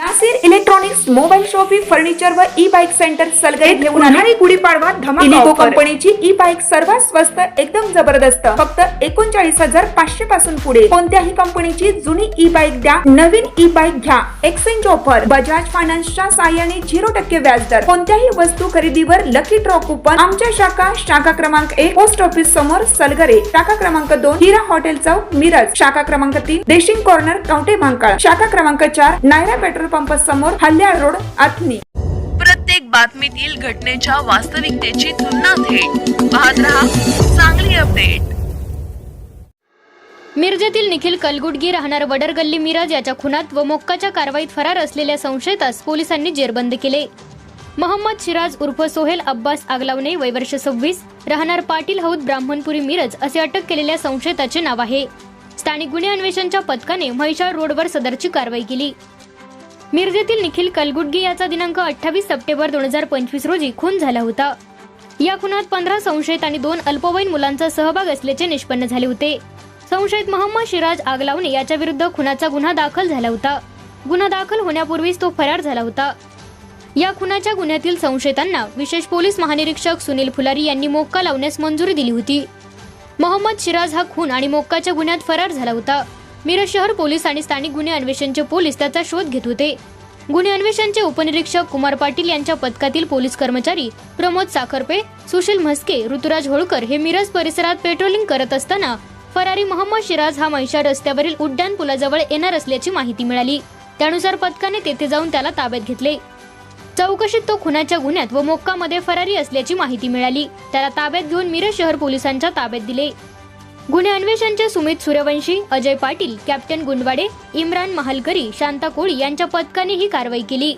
Nasir electronics mobile shoppe furniture व e bike centre Salgare घेऊन आली गुढीपाडवा धमाका इलिको कंपनीची ई बाईक सर्वात स्वस्त एकदम जबरदस्त फक्त 39,500 पासून पुढे कोणत्याही कंपनीची जुनी ई बाईक द्या नवीन ई बाईक घ्या एक्सचेंज ऑफर बजाज फायनान्सच्या साहाय्याने 0% व्याजदर कोणत्याही वस्तू खरेदीवर लकी ड्रॉ कुपन आमच्या शाखा क्रमांक 1 पोस्ट ऑफिस समोर सलगरे शाखा क्रमांक 2 हिरा हॉटेल चौक मिरज शाखा क्रमांक 3 देशिंग कॉर्नर कवठे महांकाळ शाखा क्रमांक 4 नायरा पेट्रोल पंप समोर हल्याळ रोड आथनी। प्रत्येक बातमीतील घटनेच्या वास्तविकतेची तुलना थेट पाहत रहा चांगली अपडेट। मिरजेतील निखिल कलगुडगी राहणार वडरगल्ली मिरज याच्या खुनात व मोक्काच्या कारवाईत फरार असलेल्या संशयितास पोलिसांनी जेरबंद केले। मोहम्मद शिराज उर्फ सोहेल अब्बास आगलावणे वय वर्ष 26 राहणार पाटील हौद ब्राह्मणपुरी मिरज असे अटक केलेल्या संशयिताचे नाव आहे। स्थानिक गुन्हे अन्वेषणच्या पथकाने म्हैसाळ रोडवर सदरची कारवाई केली। मिरजेतील निखिल कलगुडगी याचा दिनांक 28 सप्टेंबर 2025 रोजी खून झाला होता। या खुनात 15 संशयित आणि 2 अल्पवयीन मुलांचा सहभाग असल्याचे निष्पन्न झाले होते। संशयित मोहम्मद शिराज आगलावणे याच्या विरुद्ध खुनाचा गुन्हा दाखल झाला होता। गुन्हा दाखल होण्यापूर्वीच तो फरार झाला होता। या खुनाच्या गुन्ह्यातील संशयितांना विशेष पोलीस महानिरीक्षक सुनील फुलारी यांनी मोक्का लावण्यास मंजुरी दिली होती। मोहम्मद शिराज हा खून आणि मोक्काच्या गुन्ह्यात फरार झाला होता। मिरज शहर पोलीस आणि स्थानिक गुन्हे अन्वेषणचे पोलीस त्याचा शोध घेत होते। गुन्हे अन्वेषणचे उपनिरीक्षक कुमार पाटील यांच्या पथकातील पोलीस कर्मचारी प्रमोद साखरपे, सुशील म्हस्के, ऋतुराज होळकर हे मिरज परिसरात पेट्रोलिंग करत असताना फरारी मोहम्मद शिराज हा म्हैसाळ रस्त्यावरील उड्डाण पुलाजवळ येणार असल्याची माहिती मिळाली। त्यानुसार पथकाने तेथे जाऊन त्याला ताब्यात घेतले। चौकशीत तो खुनाच्या गुन्ह्यात व मोक्कामध्ये फरारी असल्याची माहिती मिळाली। त्याला ताब्यात घेऊन मिरज शहर पोलिसांच्या ताब्यात दिले। गुन्हे अन्वेषणचे सुमित सूर्यवंशी, अजय पाटील, कॅप्टन गुंडवाडे, इम्रान महालकरी, शांता कोळी यांच्या पथकाने ही कारवाई केली।